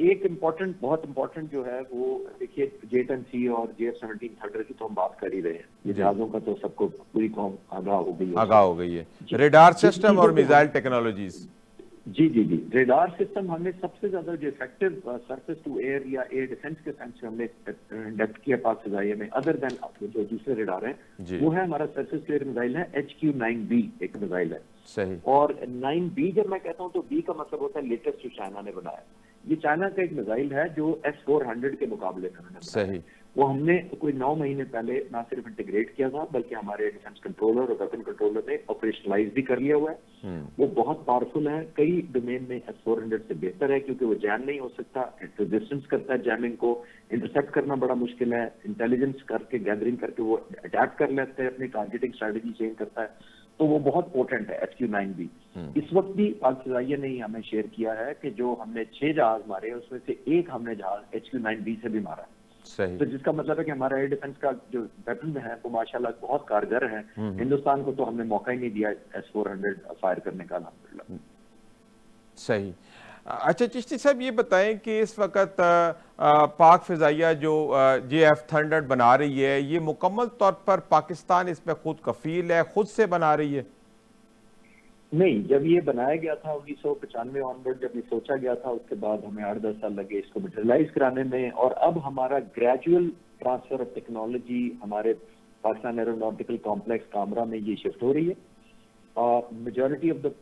एक इम्पोर्टेंट, बहुत इम्पोर्टेंट जो है वो, देखिए J-10C और JF-17 थंडर की तो हम बात कर ही रहे हैं, ये जी जहाजों का तो सबको पूरी कौम आगाह हो गई है आगाह उससे। हो गई है। जी, रेडार जिन सिस्टम और चीजों पे मिसाइल हम, टेक्नोलॉजीज। जी जी जी, रेडार सिस्टम हमने सबसे ज्यादा जो इफेक्टिव सरफेस टू एयर या एयर डिफेंस के सेंस में हमने डेप्थ किया पाक फिजाइया में, अदर देन जो दूसरे रेडार हैं, जी वो है हमारा सरफेस टू एयर मिसाइल है HQ-9B, एक मिसाइल है। सही, और 9B जब मैं कहता हूँ तो B का मतलब होता है लेटेस्ट जो चाइना ने बनाया। ये चाइना का एक मिसाइल है जो S-400 के मुकाबले में उन्होंने बनाया। सही, वो हमने कोई 9 महीने पहले ना सिर्फ इंटीग्रेट किया था, बल्कि हमारे डिफेंस कंट्रोलर और वेपन कंट्रोलर ने ऑपरेशनलाइज भी कर लिया हुआ है। वो बहुत पावरफुल है, कई डोमेन में S-400 से बेहतर है, क्योंकि वो जैम नहीं हो सकता, रेजिस्टेंस करता है, जैमिंग को इंटरसेप्ट करना बड़ा मुश्किल है, इंटेलिजेंस करके, गैदरिंग करके वो अडेप्ट कर लेते हैं, अपनी टारगेटिंग स्ट्रेटेजी चेंज करता है, तो वो बहुत पोटेंट है HQ-9B। इस वक्त भी पाक फिजाइया ने हमें शेयर किया है कि जो हमने 6 जहाज मारे उसमें से एक हमने जहाज HQ-9B से भी मारा है। सही, तो जिसका मतलब है कि हमारा एयर डिफेंस का जो वेपन है वो माशाल्लाह बहुत कारगर है। हिंदुस्तान को तो हमने मौका ही नहीं दिया S-400 फायर करने का, अल्हम्दुलिल्लाह। सही। अच्छा चिश्ती साहब, ये बताएं कि इस वक्त पाक फिजाइया जो JF-100 बना रही है, ये मुकम्मल तौर पर पाकिस्तान इसमें खुद कफील है, खुद से बना रही है? नहीं, जब ये बनाया गया था 1995 ऑनवर्ड, जब ये सोचा गया था, उसके बाद हमें 8-10 साल लगे इसको मटेरियलाइज कराने में, और अब हमारा ग्रेजुअल ट्रांसफर ऑफ टेक्नोलॉजी हमारे पाकिस्तान एरोनॉटिकल कॉम्प्लेक्स कामरा में ये शिफ्ट हो रही है। मेजॉरिटी ऑफ द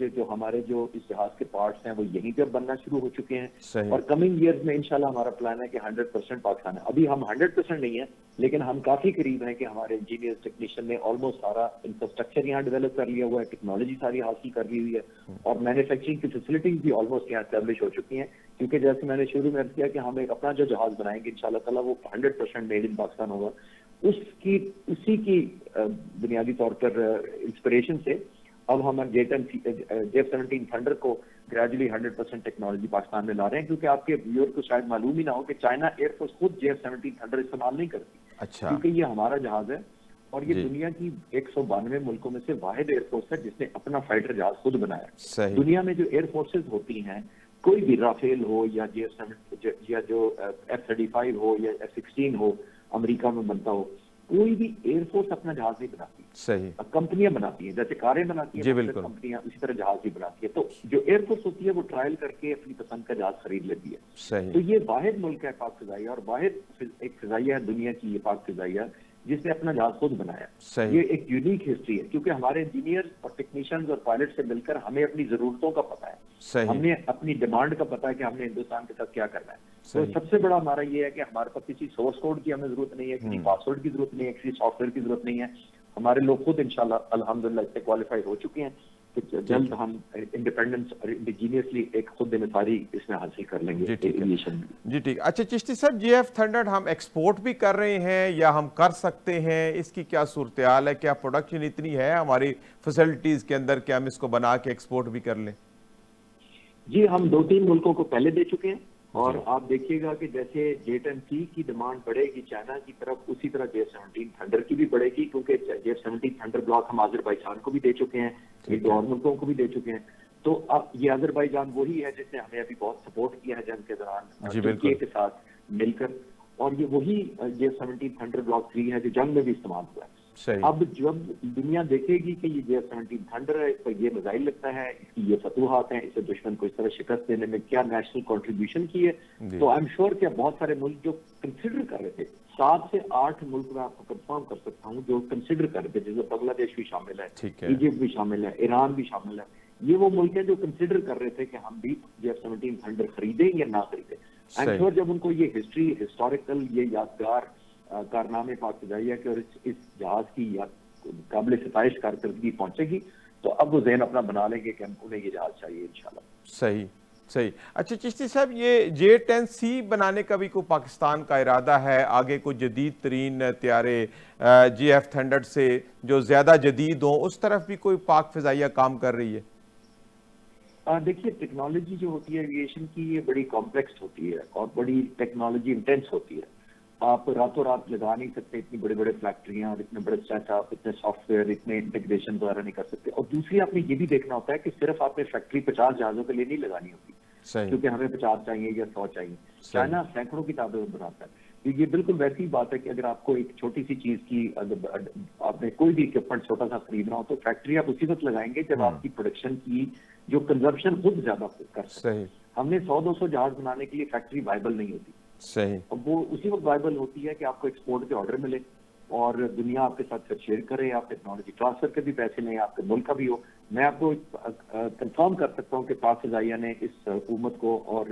जो हमारे जो इस जहाज के पार्ट्स हैं वो यहीं पे बनना शुरू हो चुके हैं, सही, और कमिंग ईयर्स में इंशाल्लाह हमारा प्लान है कि 100% पाकिस्तान है। अभी हम 100% नहीं है, लेकिन हम काफी करीब हैं कि हमारे इंजीनियर्स, टेक्नीशियन ने ऑलमोस्ट सारा इंफ्रास्ट्रक्चर यहाँ डेवलप कर लिया हुआ है, टेक्नोलॉजी सारी हासिल कर ली हुई है, और मैन्युफैक्चरिंग की फैसिलिटीज भी ऑलमोस्ट यहाँ एस्टेब्लिश हो चुकी हैं। क्योंकि जैसे मैंने शुरू में अर्ज किया कि हम एक अपना जो जहाज बनाएंगे इंशाल्लाह ताला, वो 100% मेड इन पाकिस्तान होगा। उसी की बुनियादी तौर पर इंस्पिरेशन से अब हम JF-17 थंडर को ग्रेजुअली 100% टेक्नोलॉजी पाकिस्तान में ला रहे हैं, क्योंकि आपके व्यूअर को शायद मालूम ही ना हो कि चाइना एयरफोर्स खुद JF-17 थंडर इस्तेमाल नहीं करती। अच्छा, क्योंकि ये हमारा जहाज है, और ये जी दुनिया की 192 मुल्कों में से वाहिद एयरफोर्स है जिसने अपना फाइटर जहाज खुद बनाया है। सही, दुनिया में जो एयरफोर्सेज होती हैं, कोई भी राफेल हो या JF-7 या जो F-35 हो या F-16 हो, अमेरिका में बनता हो, कोई भी एयरफोर्स अपना जहाज नहीं बनाती, सही। कंपनियां बनाती हैं, जैसे कारें बनाती जी हैं बिल्कुल। कंपनियां, उसी तरह जहाज भी बनाती है। तो जो एयरफोर्स होती है वो ट्रायल करके अपनी पसंद का जहाज खरीद लेती है। सही। तो ये वाहिद मुल्क है पाक फिजाइया, और वाहिद एक फिजाइया है दुनिया की, ये पाक फिजाइया, जिसने अपना जहाज खुद बनाया। सही। ये एक यूनिक हिस्ट्री है, क्योंकि हमारे इंजीनियर और टेक्नीशियंस और पायलट से मिलकर हमें अपनी जरूरतों का पता है, सही। हमने अपनी डिमांड का पता है कि हमने हिंदुस्तान के साथ क्या करना है। तो सही। सबसे बड़ा हमारा ये है कि हमारे पास किसी सोर्स कोड की हमें जरूरत नहीं है, किसी पासवर्ड की जरूरत नहीं है, किसी सॉफ्टवेयर की जरूरत नहीं है। हमारे लोग खुद इंशाल्लाह अल्हम्दुलिल्लाह इससे क्वालिफाई हो चुके हैं कि जल्द हम इंडिपेंडेंस और इंडिजीनियसली एक खुद जिम्मेदारी इसमें हासिल कर लेंगे जी ठीक है। एविएशन में। जी ठीक। अच्छा चिश्ती साहब, JF थंडर हम एक्सपोर्ट भी कर रहे हैं या हम कर सकते हैं, इसकी क्या सूरत हाल है? क्या प्रोडक्शन इतनी है हमारी फैसिलिटीज के अंदर कि हम इसको बना के एक्सपोर्ट भी कर लें? जी, हम 2-3 मुल्कों को पहले दे चुके हैं, और आप देखिएगा कि जैसे J10C की डिमांड बढ़ेगी चाइना की तरफ, उसी तरह J17 थंडर की भी बढ़ेगी, क्योंकि J17 थंडर ब्लॉक हम अजरबैजान को भी दे चुके हैं, एक दो और मुल्कों को भी दे चुके हैं। तो अब ये अजरबैजान वही है जिसने हमें अभी बहुत सपोर्ट किया है जंग के दौरान तुर्की के साथ मिलकर, और ये वही J17 थंडर ब्लॉक 3 है जो जंग में भी इस्तेमाल हुआ है। अब जब दुनिया देखेगी कि ये J17 थंडर है, तो ये मिसाइल लगता है, इसकी ये फतूहात हैं, इससे दुश्मन को इस तरह शिकस्त देने में क्या नेशनल कंट्रीब्यूशन की है, तो आई एम श्योर कि बहुत सारे मुल्क जो कंसिडर कर रहे थे, 7 से 8 मुल्क मैं आपको कंफर्म कर सकता हूँ जो कंसिडर कर रहे थे, जिसमें बांग्लादेश भी शामिल है, इजिप्ट भी शामिल है, ईरान भी शामिल है। ये वो मुल्क हैं जो कंसिडर कर रहे थे कि हम भी J17 थंडर खरीदें या ना खरीदें। आई एम श्योर जब उनको ये हिस्ट्री, हिस्टोरिकल, ये यादगार कारनामे पाक फिजाइया के और इस जहाज की काबिल सिताइश कारकर्दगी पहुंचेगी, तो अब वो जहन अपना बना लेंगे कि हम उन्हें ये जहाज चाहिए इंशाल्लाह। सही। सही। अच्छा चिश्ती साहब, ये J10C बनाने का भी कोई पाकिस्तान का इरादा है? आगे कोई जदीद तरीन त्यारे JF थंडर से जो ज्यादा जदीद हो, उस तरफ भी कोई पाक फिजाइया काम कर रही है? देखिए, टेक्नोलॉजी जो होती है एविएशन की, ये बड़ी कॉम्प्लेक्स होती है और बड़ी टेक्नोलॉजी इंटेंस होती है। आप रातों रात लगा नहीं सकते इतनी बड़े बड़े फैक्ट्रियां और इतने बड़े सेटअप, इतने सॉफ्टवेयर, इतने इंटीग्रेशन वगैरह नहीं कर सकते। और दूसरी आपने ये भी देखना होता है कि सिर्फ आपने फैक्ट्री 50 जहाजों के लिए नहीं लगानी होती, क्योंकि हमें 50 चाहिए या 100 चाहिए। चाइना सैकड़ों की तादाद बनाता है। तो ये बिल्कुल वैसी बात है कि अगर आपको एक छोटी सी चीज की, आपने कोई भी इक्विपमेंट छोटा सा खरीदना हो, तो फैक्ट्री आप उसी वक्त लगाएंगे जब आपकी प्रोडक्शन की जो कंजप्शन खुद ज्यादा कर सके। हमने 100-200 जहाज बनाने के लिए फैक्ट्री वायबल नहीं होती। सही। अब वो उसी वक्त वायबल होती है कि आपको एक्सपोर्ट के ऑर्डर मिले और दुनिया आपके साथ फिर शेयर करे, आप टेक्नोलॉजी ट्रांसफर के भी पैसे लें, आपके मुल्क का भी हो। मैं आपको कंफर्म कर सकता हूँ कि पाक फिजाइया ने इस हुकूमत को और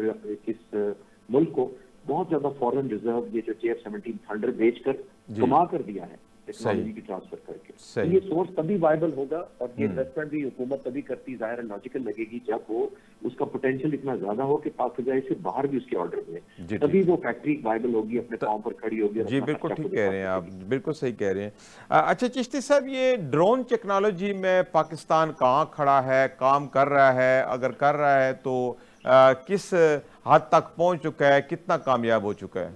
इस मुल्क को बहुत ज्यादा फॉरेन रिजर्व, ये जो J17 थंडर बेचकर कमा कर दिया है टेक्नोलॉजी की ट्रांसफर करके। तो ये सोर्स तभी वायबल होगा और ये इन्वेस्टमेंट भी हुकूमत तभी करती, जाहिर है लॉजिकल लगेगी, जब वो उसका पोटेंशियल इतना ज्यादा हो कि पाक फिजाइया से बाहर भी उसके ऑर्डर मिले, तभी वो फैक्ट्री वायबल होगी, अपने पांव पर खड़ी होगी। जी बिल्कुल ठीक कह रहे हैं आप, बिल्कुल सही कह रहे हैं। अच्छा चिश्ती साहब, ये ड्रोन टेक्नोलॉजी में पाकिस्तान कहाँ खड़ा है, काम कर रहा है? अगर कर रहा है तो किस हद तक पहुंच चुका है, कितना कामयाब हो चुका है?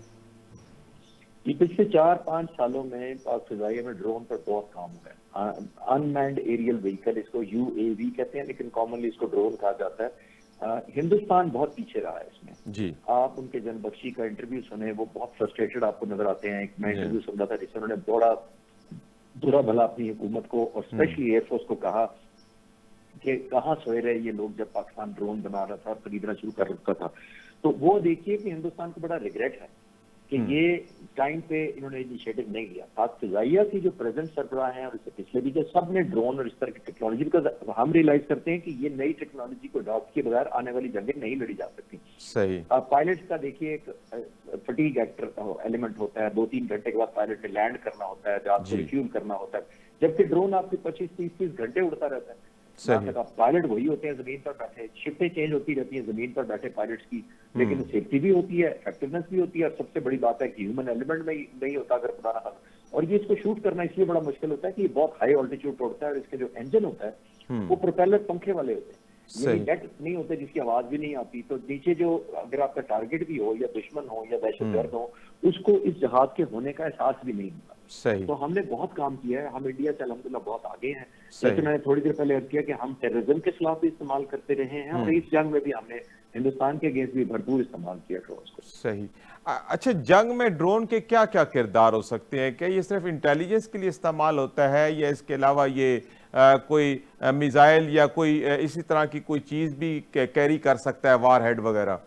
पिछले 4-5 सालों में पाक फिजाइया में ड्रोन पर बहुत काम हुआ है। अनमैन्ड एरियल व्हीकल, इसको UAV कहते हैं, लेकिन कॉमनली इसको ड्रोन कहा जाता है। हिंदुस्तान बहुत पीछे रहा है इसमें। जी। आप उनके जनबख्शी का इंटरव्यू सुने, वो बहुत फ्रस्ट्रेटेड आपको नजर आते हैं। एक मैं इंटरव्यू सुन रहा था जिसमें उन्होंने बड़ा बुरा भला अपनी हुकूमत को और स्पेशली एयरफोर्स को कहा कि कहाँ सोए रहे ये लोग जब पाकिस्तान ड्रोन बना रहा था, खरीदना शुरू कर रखा था। तो वो देखिए कि हिंदुस्तान को बड़ा रिग्रेट है कि ये टाइम पे इन्होंने इनिशिएटिव नहीं लिया। पाक फिजाइया की जो प्रेजेंट सरबराह हैं और इससे पिछले भी, जो सब ने ड्रोन और इस तरह की टेक्नोलॉजी, बिकॉज हम रियलाइज करते हैं कि ये नई टेक्नोलॉजी को अडॉप्ट किए बगैर आने वाली जंगें नहीं लड़ी जा सकती। सही। पायलट्स का देखिए एक फटीग एलिमेंट होता है, 2-3 घंटे के बाद पायलट ने लैंड करना होता है, जहाज को रिफ्यूल करना होता है, जबकि ड्रोन आपके 25-30 घंटे उड़ता रहता है। पायलट वही होते हैं जमीन पर बैठे, शिफ्टें चेंज होती रहती हैं जमीन पर बैठे पायलट्स की, लेकिन सेफ्टी भी होती है, इफेक्टिवनेस भी होती है, और सबसे बड़ी बात है कि ह्यूमन एलिमेंट में नहीं होता अगर खुदा ना खाना। और ये इसको शूट करना इसलिए बड़ा मुश्किल होता है कि ये बहुत हाई ऑल्टीट्यूड पर उड़ता है और इसके जो इंजन होता है वो प्रोपेलर पंखे वाले होते हैं, ये नेट नहीं होते जिसकी आवाज भी नहीं आती। तो नीचे जो अगर आपका टारगेट भी हो या दुश्मन हो या दहशतगर्द हो, उसको इस जहाज के होने का एहसास भी नहीं होता। सही। तो हमने बहुत काम किया है, हम इंडिया से अल्हम्दुलिल्लाह बहुत आगे हैं। जैसे मैंने थोड़ी देर पहले अर्ज किया कि हम टेररिज्म के खिलाफ भी इस्तेमाल करते रहे हैं और इस जंग में भी हमने हिंदुस्तान के अगेंस्ट भी भरपूर इस्तेमाल किया ड्रोन्स को। सही। अच्छा, जंग में ड्रोन के क्या क्या किरदार हो सकते हैं? क्या ये सिर्फ इंटेलिजेंस के लिए इस्तेमाल होता है, या इसके अलावा ये कोई मिसाइल या कोई इसी तरह की कोई चीज भी कैरी कर सकता है, वार हेड वगैरह?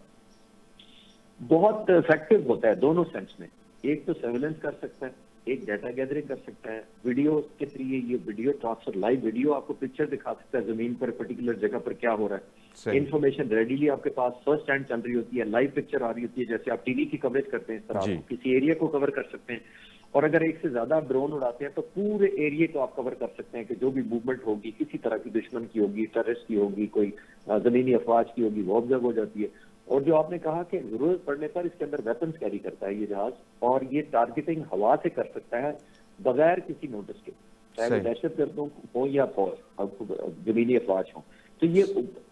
बहुत इफेक्टिव होता है दोनों सेंस में। एक तो सर्वेलेंस कर सकता है, एक डाटा गैदरिंग कर सकता है, वीडियो के जरिए ये वीडियो ट्रांसफर, लाइव वीडियो आपको पिक्चर दिखा सकता है जमीन पर पर्टिकुलर जगह पर क्या हो रहा है। इन्फॉर्मेशन रेडीली आपके पास फर्स्ट हैंड चल रही होती है, लाइव पिक्चर आ रही होती है, जैसे आप टीवी की कवरेज करते हैं इस तरह आप किसी एरिया को कवर कर सकते हैं। और अगर एक से ज्यादा ड्रोन उड़ाते हैं तो पूरे एरिया को आप कवर कर सकते हैं कि जो भी मूवमेंट होगी, किसी तरह की दुश्मन की होगी, टेररिस्ट की होगी, कोई जमीनी अफवाज की होगी, वो ऑब्जर्व हो जाती है। और जो आपने कहा कि जरूरत पड़ने पर इसके अंदर वेपन्स कैरी करता है ये जहाज, और ये टारगेटिंग हवा से कर सकता है बगैर किसी नोटिस के, चाहे वो दहशतगर्दों हो या जमीनी अफवाज हो। तो ये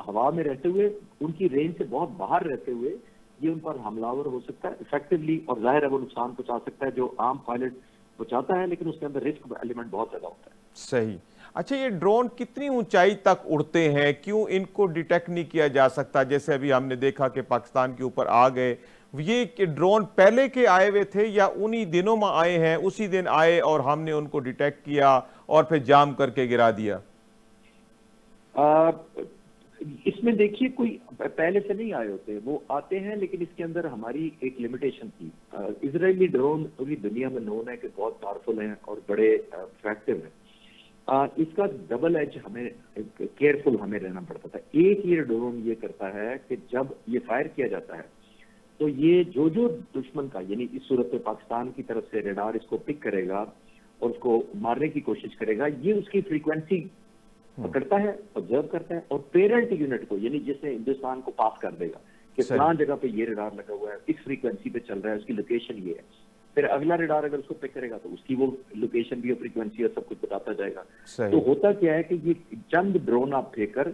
हवा में रहते हुए, उनकी रेंज से बहुत बाहर रहते हुए ये उन पर हमलावर हो सकता है इफेक्टिवली, और जाहिर है वो नुकसान पहुंचा सकता है जो आम पायलट पहुंचाता है, लेकिन उसके अंदर रिस्क एलिमेंट बहुत ज्यादा होता है। सही। अच्छा, ये ड्रोन कितनी ऊंचाई तक उड़ते हैं? क्यों इनको डिटेक्ट नहीं किया जा सकता? जैसे अभी हमने देखा कि पाकिस्तान के ऊपर आ गए, ये कि ड्रोन पहले के आए हुए थे या उन्हीं दिनों में आए हैं, उसी दिन आए और हमने उनको डिटेक्ट किया और फिर जाम करके गिरा दिया? इसमें देखिए कोई पहले से नहीं आए होते, वो आते हैं, लेकिन इसके अंदर हमारी एक लिमिटेशन थी। इजरायली ड्रोन पूरी दुनिया में नोन है कि बहुत पावरफुल हैं और बड़े इफेक्टिव हैं। इसका डबल एज हमें केयरफुल हमें रहना पड़ता था। एक ये ड्रोन ये करता है कि जब ये फायर किया जाता है तो ये जो जो दुश्मन का, यानी इस सूरत में पाकिस्तान की तरफ से रेडार इसको पिक करेगा और उसको मारने की कोशिश करेगा, ये उसकी फ्रीक्वेंसी पकड़ता है, ऑब्जर्व करता है, और पेरेंट यूनिट को, यानी जिसने हिंदुस्तान को पास कर देगा कि फलां जगह पे ये रेडार लगा हुआ है, इस फ्रीक्वेंसी पे चल रहा है, उसकी लोकेशन ये है। फिर अगला रेडार अगर उसको पिक करेगा तो उसकी वो लोकेशन भी और फ्रीक्वेंसी और सब कुछ बताता जाएगा। तो होता क्या है कि ये चंद ड्रोन आप फेंकर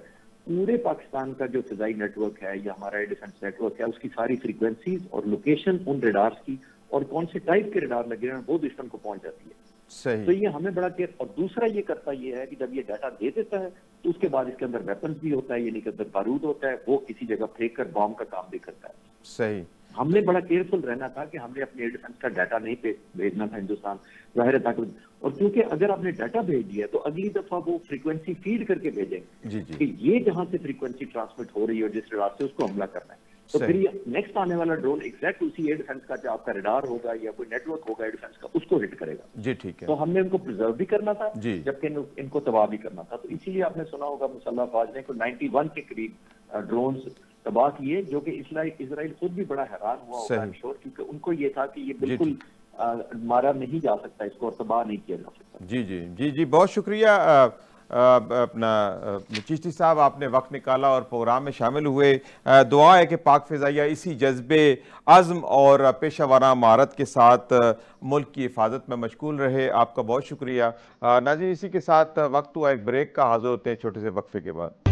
पूरे पाकिस्तान का जो फिजाई नेटवर्क है या हमारा डिफेंस नेटवर्क है, उसकी सारी फ्रीक्वेंसीज और लोकेशन उन रेडार्स की और कौन से टाइप के रेडार लगे हैं वो दुश्मन को पहुंच जाती है। सही। तो ये हमें बड़ा केयर। और दूसरा ये करता ये है कि जब ये डाटा दे देता है तो उसके बाद इसके अंदर वेपन्स भी होता है, यानी कि अंदर बारूद होता है, वो किसी जगह फेंक कर बॉम्ब का काम भी करता है। सही। हमने बड़ा केयरफुल रहना था कि हमने अपने एयर डिफेंस का डाटा नहीं भेजना था हिंदुस्तान, जाहिर है, ताकि, और क्योंकि अगर आपने डाटा भेज दिया तो अगली दफा वो फ्रीक्वेंसी फीड करके भेजेंगे कि ये जहां से फ्रीक्वेंसी ट्रांसमिट हो रही है और जिस रेडार से उसको हमला करना है, तो फिर ये नेक्स्ट आने वाला ड्रोन एग्जैक्ट उसी एयर डिफेंस का जो आपका रेडार होगा या कोई नेटवर्क होगा एयर डिफेंस का, उसको हिट करेगा। जी ठीक है। तो हमने उनको प्रिजर्व भी करना था जबकि इनको तबाह भी करना था। तो इसीलिए आपने सुना होगा मुसल्लह अफवाज ने 91 के करीब ड्रोन तबाह किए, जो कि इसराइल खुद भी बड़ा हैरान हुआ होगा, क्योंकि उनको ये था कि ये बिल्कुल मारा नहीं जा सकता, इसको और तबाह नहीं किया जा सकता। जी जी जी जी, बहुत शुक्रिया अपना चिश्ती साहब, आपने वक्त निकाला और प्रोग्राम में शामिल हुए। दुआ है कि पाक फ़िज़ाइया इसी जज्बे, अज़्म और पेशा महारत के साथ मुल्क की हिफाजत में मशगूल रहे। आपका बहुत शुक्रिया। नाज़रीन, इसी के साथ वक्त हुआ एक ब्रेक का, हाज़िर होते हैं छोटे से वक्फे के बाद।